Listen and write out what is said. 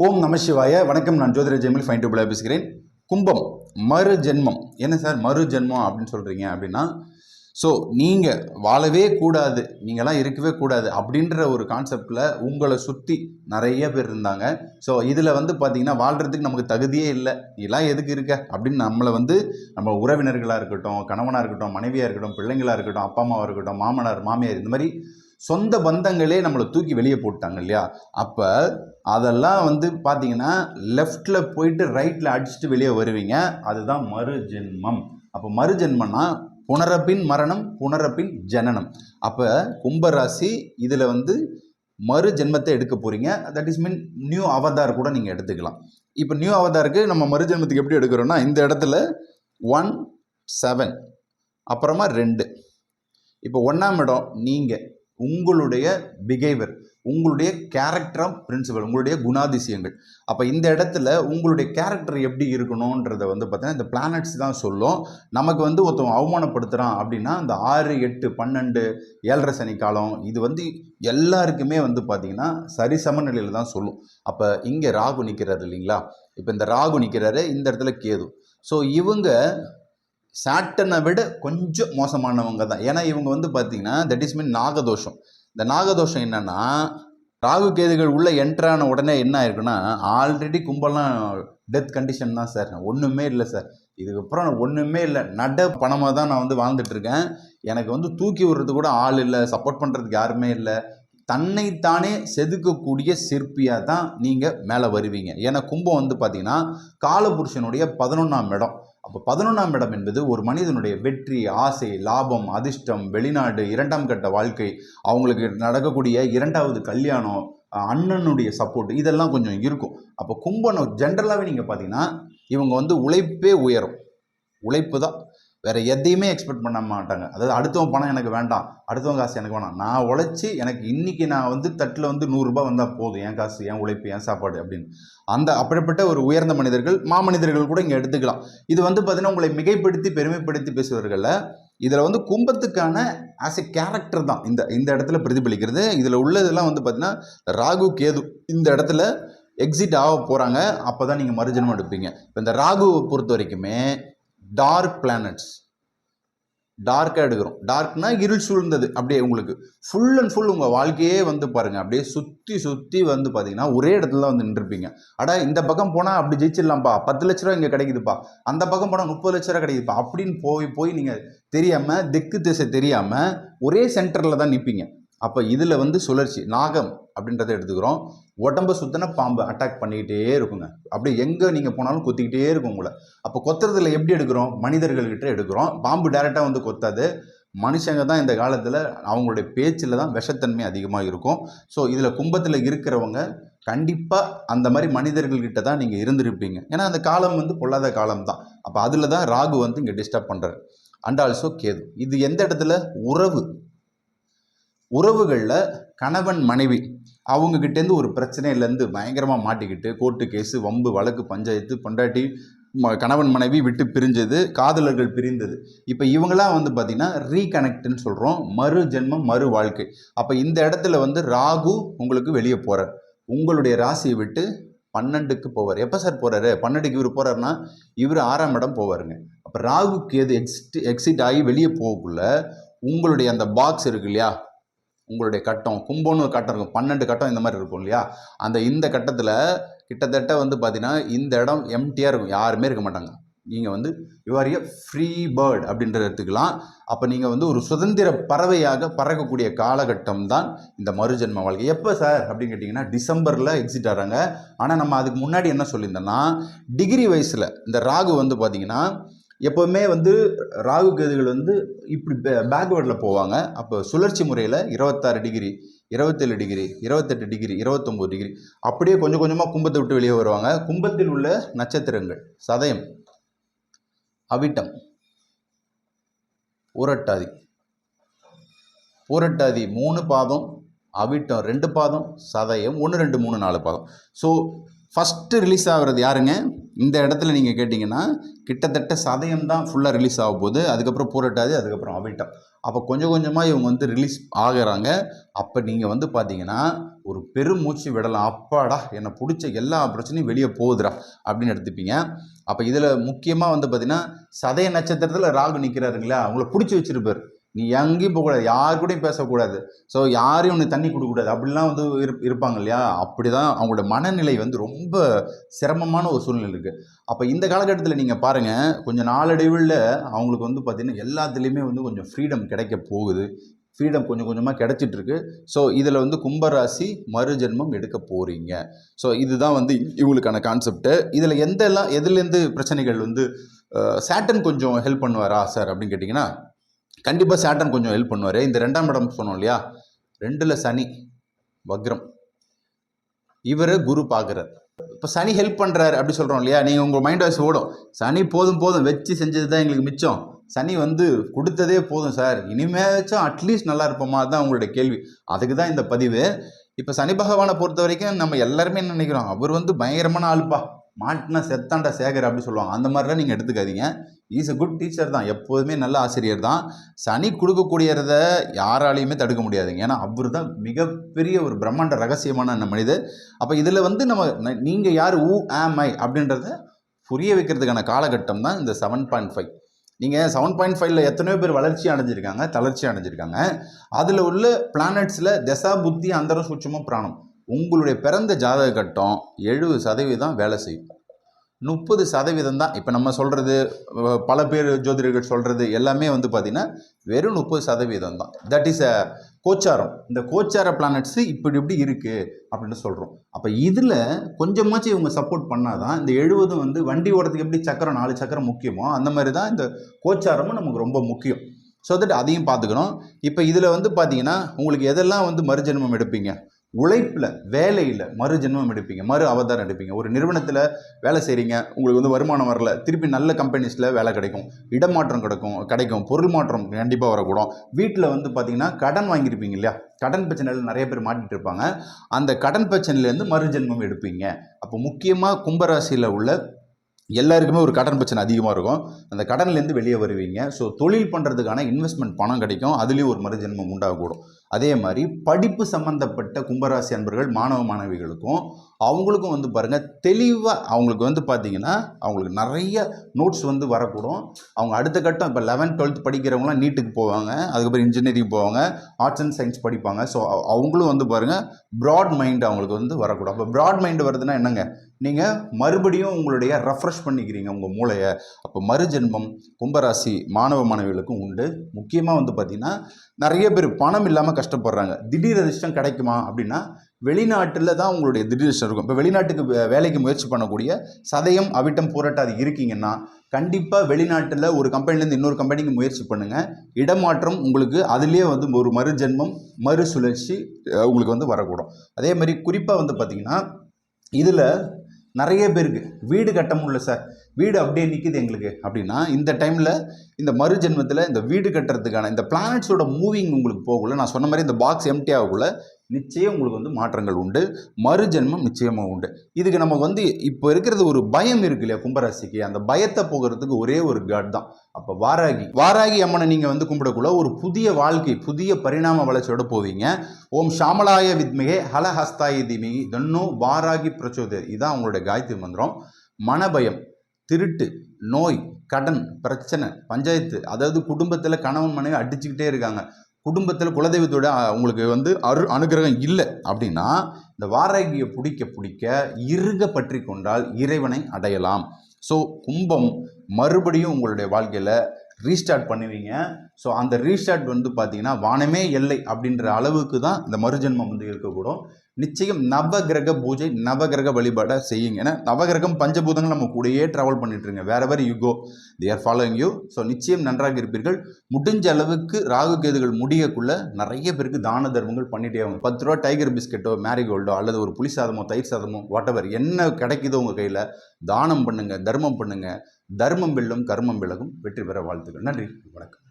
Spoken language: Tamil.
ஓம் நம சிவாய. வணக்கம். நான் ஜோதிட ஜெயமல் ஃபைன் டூபிளாக பேசுகிறேன். கும்பம் மறு ஜென்மம். என்ன சார் மறு ஜென்மம் அப்படின்னு சொல்கிறீங்க அப்படின்னா, ஸோ நீங்கள் வாழவே கூடாது, நீங்களாம் இருக்கவே கூடாது அப்படின்ற ஒரு கான்செப்டில் உங்களை சுற்றி நிறைய பேர் இருந்தாங்க. ஸோ இதில் வந்து பார்த்தீங்கன்னா வாழ்கிறதுக்கு நமக்கு தகுதியே இல்லை, நீலாம் எதுக்கு இருக்க அப்படின்னு நம்மளை வந்து நம்ம உறவினர்களாக இருக்கட்டும், கணவனாக இருக்கட்டும், மனைவியாக இருக்கட்டும், பிள்ளைங்களாக இருக்கட்டும், அப்பா அம்மாவாக இருக்கட்டும், மாமனார் மாமியார், இந்த மாதிரி சொந்த பந்தங்களே நம்மளை தூக்கி வெளியே போட்டாங்க இல்லையா? அப்போ அதெல்லாம் வந்து பார்த்தீங்கன்னா லெஃப்டில் போயிட்டு ரைட்டில் அடிச்சுட்டு வெளியே வருவீங்க. அதுதான் மறு ஜென்மம். அப்போ மறு ஜென்மம்னா புனரப்பின் மரணம், புனரப்பின் ஜனனம். அப்போ கும்பராசி இதில் வந்து மறு ஜென்மத்தை எடுக்க போகிறீங்க. That is mean new Avatar கூட நீங்கள் எடுத்துக்கலாம். இப்போ நியூ அவதாருக்கு நம்ம மறு ஜென்மத்துக்கு எப்படி எடுக்கிறோன்னா, இந்த இடத்துல 1 7 அப்புறமா 2. இப்போ 1ஆம் இடம் நீங்கள் உங்களுடைய பிஹேவியர், உங்களுடைய கேரக்டர் ஆஃப் பிரின்சிபல், உங்களுடைய குணாதிசயங்கள். அப்போ இந்த இடத்துல உங்களுடைய கேரக்டர் எப்படி இருக்கணுன்றதை வந்து பார்த்தீங்கன்னா இந்த பிளானட்ஸ் தான் சொல்லும். நமக்கு வந்து ஒருத்தவங்க அவமானப்படுத்துகிறான் அப்படின்னா இந்த 6 8 12 7.5 சனி காலம் இது வந்து எல்லாருக்குமே வந்து பார்த்தீங்கன்னா சரி சமநிலையில் தான் சொல்லும். அப்போ இங்கே ராகு நிற்கிறாரு இல்லைங்களா? இப்போ இந்த ராகு நிற்கிறாரு, இந்த இடத்துல கேது. ஸோ இவங்க சாட்டனை விட கொஞ்சம் மோசமானவங்க தான். ஏன்னா இவங்க வந்து பார்த்தீங்கன்னா தட் இஸ் மீன் நாகதோஷம். இந்த நாகதோஷம் என்னன்னா, ராகு கேதுகள் உள்ள என்ட்ரான உடனே என்ன ஆயிருக்குன்னா, ஆல்ரெடி கும்பலாம் டெத் கண்டிஷன் தான் சார், ஒன்றுமே இல்லை சார், இதுக்கப்புறம் ஒன்றுமே இல்லை, நட பணமாக தான் நான் வந்து வாழ்ந்துட்டு இருக்கேன், எனக்கு வந்து தூக்கி விடுறது கூட ஆள் இல்லை, சப்போர்ட் பண்ணுறதுக்கு யாருமே இல்லை, தன்னைத்தானே செதுக்கக்கூடிய சிற்பியாக தான் நீங்கள் மேலே வருவீங்க. ஏன்னா கும்பம் வந்து பார்த்தீங்கன்னா காலபுருஷனுடைய 11ஆம் இடம். அப்போ 11ஆம் இடம் என்பது ஒரு மனிதனுடைய வெற்றி, ஆசை, லாபம், அதிர்ஷ்டம், வெளிநாடு, 2ஆம் கட்ட வாழ்க்கை, அவங்களுக்கு நடக்கக்கூடிய 2வது கல்யாணம், அண்ணனுடைய சப்போர்ட், இதெல்லாம் கொஞ்சம் இருக்கும். அப்போ கும்பம் ஜென்ரலாகவே நீங்கள் பார்த்தீங்கன்னா இவங்க வந்து உழைப்பே உயரும், உழைப்பு தான், வேறு எதையுமே எக்ஸ்பெக்ட் பண்ண மாட்டாங்க. அதாவது அடுத்தவங்க பணம் எனக்கு வேண்டாம், அடுத்தவங்க காசு எனக்கு வேணாம், நான் உழைச்சி எனக்கு இன்றைக்கி நான் வந்து தட்டில் வந்து 100 ரூபாய் வந்தால் போதும், என் காசு, என் உழைப்பு, என் சாப்பாடு அப்படின்னு. அந்த அப்படிப்பட்ட ஒரு உயர்ந்த மனிதர்கள், மாமனிதர்கள் கூட இங்கே எடுத்துக்கலாம். இது வந்து பார்த்தீங்கன்னா உங்களை மிகைப்படுத்தி பெருமைப்படுத்தி பேசுவவர்களில் இதில் வந்து கும்பத்துக்கான ஆஸ் எ கேரக்டர் தான் இந்த இடத்துல பிரதிபலிக்கிறது. இதில் உள்ளதெல்லாம் வந்து பார்த்தீங்கன்னா ராகு கேது இந்த இடத்துல எக்ஸிட் ஆக போகிறாங்க. அப்போ தான் நீங்கள் மறுஜென்மம் எடுப்பீங்க. இப்போ இந்த ராகுவை பொறுத்த வரைக்குமே டார்க் பிளானட்ஸ், டார்க்காக எடுக்கிறோம். டார்க்னா இருள் சூழ்ந்தது, அப்படியே உங்களுக்கு ஃபுல் அண்ட் ஃபுல் உங்கள் வாழ்க்கையே வந்து பாருங்கள் அப்படியே சுற்றி சுற்றி வந்து பார்த்தீங்கன்னா ஒரே இடத்துல வந்து நின்றுருப்பீங்க. அடா இந்த பக்கம் போனால் அப்படி ஜெயிச்சிடலாம்ப்பா, 10 லட்ச ரூபா இங்கே கிடைக்குதுப்பா, அந்த பக்கம் போனால் 30 லட்ச ரூபா கிடைக்குதுப்பா அப்படின்னு போய் நீங்கள் தெரியாமல், திக்கு திசை தெரியாமல் ஒரே சென்டரில் தான் நிற்பீங்க. அப்போ இதில் வந்து சுழற்சி, நாகம் அப்படின்றத எடுத்துக்கிறோம். உடம்பை சுத்தின பாம்பு அட்டாக் பண்ணிக்கிட்டே இருக்குங்க, அப்படியே எங்கே நீங்கள் போனாலும் கொத்திக்கிட்டே இருக்கும் உங்களை. அப்போ கொத்துறதுல எப்படி எடுக்கிறோம்? மனிதர்கள்கிட்ட எடுக்கிறோம். பாம்பு டைரெக்டாக வந்து கொத்தாது, மனுஷங்க தான் இந்த காலத்தில் அவங்களுடைய பேச்சில் தான் விஷத்தன்மை அதிகமாக இருக்கும். ஸோ இதில் கும்பத்தில் இருக்கிறவங்க கண்டிப்பாக அந்த மாதிரி மனிதர்கள்கிட்ட தான் நீங்கள் இருந்திருப்பீங்க. ஏன்னா அந்த காலம் வந்து பொல்லாத காலம் தான். அப்போ அதில் தான் ராகு வந்து இங்கே டிஸ்டர்ப் பண்ணுறாரு. And also Ketu. இது எந்த இடத்துல? உறவுகளில் கணவன் மனைவி அவங்கக்கிட்டேருந்து ஒரு பிரச்சனையிலேருந்து பயங்கரமாக மாட்டிக்கிட்டு கோர்ட்டு கேஸு, வம்பு வழக்கு, பஞ்சாயத்து, பொண்டாட்டி கணவன் மனைவி விட்டு பிரிஞ்சது, காதலர்கள் பிரிந்தது. இப்போ இவங்களாம் வந்து பார்த்திங்கன்னா ரீகனெக்ட்னு சொல்கிறோம், மறு ஜென்மம், மறு வாழ்க்கை. அப்போ இந்த இடத்துல வந்து ராகு உங்களுக்கு வெளியே போகிறார், உங்களுடைய ராசியை விட்டு 12க்கு போவார். எப்போ சார் போகிறாரு? 12க்கு இவர் போகிறாருன்னா இவர் 6ஆம் இடம் போவாருங்க. அப்போ ராகுக்கு எது எக்ஸிட் ஆகி வெளியே போகக்குள்ள உங்களுடைய அந்த பாக்ஸ் இருக்கு இல்லையா, உங்களுடைய கட்டம், கும்பம்னு ஒரு கட்டம் இருக்கும், 12 கட்டம் இந்த மாதிரி இருக்கும் இல்லையா, இந்த கட்டத்தில் கிட்டத்தட்ட வந்து பார்த்தீங்கன்னா இந்த இடம் எம்டியாக இருக்கும், யாருமே இருக்க மாட்டாங்க. நீங்கள் வந்து you are a free bird அப்படின்றத எடுத்துக்கலாம். அப்போ நீங்கள் வந்து ஒரு சுதந்திர பறவையாக பறக்கக்கூடிய காலகட்டம் தான் இந்த மறுஜென்ம வாழ்க்கை. எப்போ சார் அப்படின்னு கேட்டிங்கன்னா டிசம்பரில் எக்ஸிட் ஆகிறாங்க. ஆனால் நம்ம அதுக்கு முன்னாடி என்ன சொல்லியிருந்தோன்னா டிகிரி வயசில் இந்த ராகு வந்து பார்த்திங்கன்னா எப்போவுமே வந்து ராகு கேதுகள் வந்து இப்படி பேக்வேர்டில் போவாங்க. அப்போ சுழற்சி முறையில் 26 டிகிரி, 27 டிகிரி, 28 டிகிரி, 29 டிகிரி அப்படியே கொஞ்சம் கொஞ்சமாக கும்பத்தை விட்டு வெளியே வருவாங்க. கும்பத்தில் உள்ள நட்சத்திரங்கள் சதயம், அவிட்டம், பூரட்டாதி 3 பாதம், அவிட்டம் 2 பாதம், சதயம் 1 2 3 4 பாதம். ஸோ ஃபஸ்ட்டு ரிலீஸ் ஆகிறது யாருங்க? இந்த இடத்துல நீங்கள் கேட்டிங்கன்னா கிட்டத்தட்ட சதயம் தான் ஃபுல்லாக ரிலீஸ் ஆக போகுது. அதுக்கப்புறம் பூரட்டாதி, அதுக்கப்புறம் அவிட்டம். அப்போ கொஞ்சம் கொஞ்சமாக இவங்க வந்து ரிலீஸ் ஆகுறாங்க. அப்போ நீங்கள் வந்து பார்த்தீங்கன்னா ஒரு பெருமூச்சு விடலாம். அப்பாடா என்னை பிடிச்ச எல்லா பிரச்சனையும் வெளியே போகுதுடா அப்படின்னு எடுத்துப்பீங்க. அப்போ இதில் முக்கியமாக வந்து பார்த்தீங்கன்னா சதய நட்சத்திரத்தில் ராகு நிற்கிறாருங்களா, அவங்கள பிடிச்சி வச்சிருப்பார். நீ எங்கேயும் போகக்கூடாது, யாரு கூடயும் பேசக்கூடாது, ஸோ யாரையும் ஒன்று தண்ணி கொடுக்கக்கூடாது, அப்படிலாம் வந்து இருப்பாங்க இல்லையா. அப்படி தான் அவங்களோட மனநிலை வந்து ரொம்ப சிரமமான ஒரு சூழ்நிலை இருக்குது. அப்போ இந்த காலகட்டத்தில் நீங்கள் பாருங்கள், கொஞ்சம் நாளடைவில் அவங்களுக்கு வந்து பார்த்திங்கன்னா எல்லாத்துலேயுமே வந்து கொஞ்சம் ஃப்ரீடம் கிடைக்க போகுது. ஃப்ரீடம் கொஞ்சம் கொஞ்சமாக கிடச்சிட்ருக்கு. ஸோ இதில் வந்து கும்பராசி மறுஜென்மம் எடுக்க போகிறீங்க. ஸோ இதுதான் வந்து இவங்களுக்கான கான்செப்ட்டு. இதில் எதுலேருந்து பிரச்சனைகள் வந்து சாட்டன் கொஞ்சம் ஹெல்ப் பண்ணுவாரா சார் அப்படின்னு கேட்டிங்கன்னா, கண்டிப்பாக சாட்டன் கொஞ்சம் ஹெல்ப் பண்ணுவார். இந்த 2ஆம் இடம் சொன்னோம் இல்லையா, 2ல் சனி வக்ரம், இவர் குரு பார்க்குறார். இப்போ சனி ஹெல்ப் பண்ணுறாரு அப்படி சொல்கிறோம் இல்லையா, நீங்கள் உங்கள் மைண்ட் வாய்ஸ் ஓடும், சனி போதும் போதும் வச்சு செஞ்சது தான் எங்களுக்கு மிச்சம், சனி வந்து கொடுத்ததே போதும் சார், இனிமேச்சும் அட்லீஸ்ட் நல்லா இருப்போமா, அதுதான் உங்களுடைய கேள்வி. அதுக்கு தான் இந்த பதிவு. இப்போ சனி பகவானை பொறுத்த வரைக்கும் நம்ம எல்லாருமே என்ன நினைக்கிறோம், அவர் வந்து பயங்கரமான ஆளுப்பா, மாட்டினா செத்தாண்டா சேகர் அப்படி சொல்லுவாங்க. அந்த மாதிரிலாம் நீங்கள் எடுத்துக்காதீங்க. இஸ் அ குட் டீச்சர் தான், எப்போதுமே நல்ல ஆசிரியர் தான். சனி கொடுக்கக்கூடியதை யாராலையுமே தடுக்க முடியாதுங்க. ஏன்னா அவர் தான் மிகப்பெரிய ஒரு பிரம்மாண்ட ரகசியமான மனிதர். அப்போ இதில் வந்து நீங்கள் யார், ஊ ஆம் ஐ அப்படின்றத புரிய வைக்கிறதுக்கான காலகட்டம் தான் இந்த 7.5. நீங்கள் 7.5ல் எத்தனையோ பேர் வளர்ச்சி அடைஞ்சிருக்காங்க, தளர்ச்சி அடைஞ்சிருக்காங்க. அதில் உள்ள பிளானட்ஸில் தசா புத்தி அந்தரம் சூட்சமும் பிராணம், உங்களுடைய பிறந்த ஜாதக கட்டம் 70% வேலை செய்யும். 30% தான் இப்போ நம்ம சொல்கிறது, பல பேர் ஜோதிடர்கள் சொல்கிறது எல்லாமே வந்து பார்த்திங்கன்னா வெறும் 30% தான். தட் இஸ் அ கோச்சாரம். இந்த கோச்சார பிளானட்ஸு இப்படி இருக்குது அப்படின்னு சொல்கிறோம். அப்போ இதில் கொஞ்சமாச்சும் இவங்க சப்போர்ட் பண்ணால் தான் இந்த 70 வந்து வண்டி ஓடுறதுக்கு எப்படி சக்கரம் 4 சக்கரம் முக்கியமோ அந்த மாதிரி தான் இந்த கோச்சாரமும் நமக்கு ரொம்ப முக்கியம். ஸோ தட் அதையும் பார்த்துக்கணும். இப்போ இதில் வந்து பார்த்திங்கன்னா உங்களுக்கு எதெல்லாம் வந்து மறுஜென்மம் எடுப்பீங்க, உழைப்பில் வேலையில் மறுஜென்மம் எடுப்பீங்க, மறு அவதாரம் எடுப்பீங்க. ஒரு நிறுவனத்தில் வேலை செய்கிறீங்க, உங்களுக்கு வந்து வருமானம் வரல, திருப்பி நல்ல கம்பெனிஸில் வேலை கிடைக்கும், இடமாற்றம் கிடைக்கும், பொருள் மாற்றம் கண்டிப்பாக வரக்கூடும். வீட்டில் வந்து பார்த்திங்கன்னா கடன் வாங்கியிருப்பீங்க இல்லையா, கடன் பிரச்சனையில் நிறைய பேர் மாட்டிகிட்டு இருப்பாங்க, அந்த கடன் பிரச்சனையிலேருந்து மறுஜென்மம் எடுப்பீங்க. அப்போ முக்கியமாக கும்பராசியில் உள்ள எல்லாருக்குமே ஒரு கடன் பிரச்சனை அதிகமாக இருக்கும், அந்த கடன்லேருந்து வெளியே வருவீங்க. ஸோ தொழில் பண்ணுறதுக்கான இன்வெஸ்ட்மெண்ட் பணம் கிடைக்கும், அதுலேயும் ஒரு மறுஜென்மம் உண்டாகக்கூடும். அதே மாதிரி படிப்பு சம்மந்தப்பட்ட கும்பராசி அன்பர்கள் மாணவ மாணவிகளுக்கும் அவங்களுக்கும் வந்து பாருங்கள் தெளிவாக அவங்களுக்கு வந்து பார்த்திங்கன்னா அவங்களுக்கு நிறைய நோட்ஸ் வந்து வரக்கூடும். அவங்க அடுத்த கட்டம் இப்போ 11th 12th படிக்கிறவங்களாம் நீட்டுக்கு போவாங்க, அதுக்கப்புறம் இன்ஜினியரிங் போவாங்க, ஆர்ட்ஸ் அண்ட் சயின்ஸ் படிப்பாங்க. ஸோ அவங்களும் வந்து பாருங்கள் ப்ராட் மைண்ட் அவங்களுக்கு வந்து வரக்கூடும். அப்போ ப்ராட் மைண்டு வருதுன்னா என்னங்க, நீங்கள் மறுபடியும் உங்களுடைய ரெஃப்ரெஷ் பண்ணிக்கிறீங்க உங்கள் மூளையை. அப்போ மறுஜென்மம் கும்பராசி மாணவ மாணவிகளுக்கும் உண்டு. முக்கியமாக வந்து பார்த்திங்கன்னா நிறைய பேர் பணம் இல்லாமல் கஷ்டப்படுறாங்க, திடீர் அதிர்ஷ்டம் கிடைக்குமா அப்படின்னா வெளிநாட்டில் தான் உங்களுடைய திடீர் அதிர்ஷ்டம் இருக்கும். இப்போ வெளிநாட்டுக்கு வேலைக்கு முயற்சி பண்ணக்கூடிய சதயம் அவிட்டம் பூரட்டாதி இருக்கீங்கன்னா கண்டிப்பாக வெளிநாட்டில் ஒரு கம்பெனிலேருந்து இன்னொரு கம்பெனிக்கு முயற்சி பண்ணுங்கள். இடமாற்றம் உங்களுக்கு அதுலேயே வந்து ஒரு மறுஜென்மம் மறுசுழற்சி உங்களுக்கு வந்து வரக்கூடும். அதே மாதிரி குறிப்பாக வந்து பார்த்திங்கன்னா இதில் நிறைய பேருக்கு வீடு கட்ட முடியல சார், வீடு அப்படியே நிற்கிது எங்களுக்கு அப்படின்னா இந்த டைமில் இந்த மறுஜென்மத்தில் இந்த வீடு கட்டுறதுக்கான இந்த பிளானட்ஸோட மூவிங் உங்களுக்கு போகக்குள்ள, நான் சொன்ன மாதிரி இந்த பாக்ஸ் எம்டி ஆகக்குள்ள நிச்சயம் உங்களுக்கு வந்து மாற்றங்கள் உண்டு, மறுஜென்மம் நிச்சயமாக உண்டு. இதுக்கு நமக்கு வந்து இப்போ இருக்கிறது ஒரு பயம் இருக்கு இல்லையா கும்பராசிக்கு, அந்த பயத்தை போகிறதுக்கு ஒரே ஒரு காட் தான். அப்போ வாராகி அம்மனை நீங்கள் வந்து கும்பிடக்குள்ள ஒரு புதிய வாழ்க்கை, புதிய பரிணாம வளர்ச்சியோடு போவீங்க. ஓம் ஷாமலாய வித்மிகே ஹலஹஸ்தாய தீமிகி தன்னோ வாராகி பிரச்சோதய, இதுதான் அவங்களுடைய காயத்ரி மந்திரம். மனபயம், திருட்டு, நோய், கடன் பிரச்சனை, பஞ்சாயத்து, அதாவது குடும்பத்தில் கணவன் மனைவி அடிச்சுக்கிட்டே இருக்காங்க, குடும்பத்தில் குலதெய்வத்தோட உங்களுக்கு வந்து அனுகிரகம் இல்லை அப்படின்னா இந்த வாராகியை பிடிக்க இறுக பற்றி கொண்டால் இறைவனை அடையலாம். ஸோ கும்பம் மறுபடியும் உங்களுடைய வாழ்க்கையில் ரீஸ்டார்ட் பண்ணுவீங்க. ஸோ அந்த ரீஸ்டார்ட் வந்து பார்த்தீங்கன்னா வானமே எல்லை அப்படின்ற அளவுக்கு தான் இந்த மறுஜென்மம் வந்து இருக்கக்கூடும். நிச்சயம் நவகிரக பூஜை, நவகிரக வழிபாடை செய்யுங்க. ஏன்னா நவகிரகம் பஞ்சபூதங்கள் நம்ம கூடயே ட்ராவல் பண்ணிட்டுருங்க, wherever you go they are following you. So நிச்சயம் நன்றாக இருப்பீர்கள். முடிஞ்ச அளவுக்கு ராகு கேதுகள் முடியக்குள்ள நிறைய பேருக்கு தான தர்மங்கள் பண்ணிட்டே ஆகும். 10 ரூபா டைகர் பிஸ்கெட்டோ மேரிகோல்டோ அல்லது ஒரு புளி சாதமோ தயிர் சாதமோ வாட்டவர் என்ன கிடைக்குதோ உங்கள் கையில் தானம் பண்ணுங்கள், தர்மம் பண்ணுங்கள். தர்மம் வெல்லும், கர்மம் விலகும். வெற்றி பெற வாழ்த்துக்கள். நன்றி, வணக்கம்.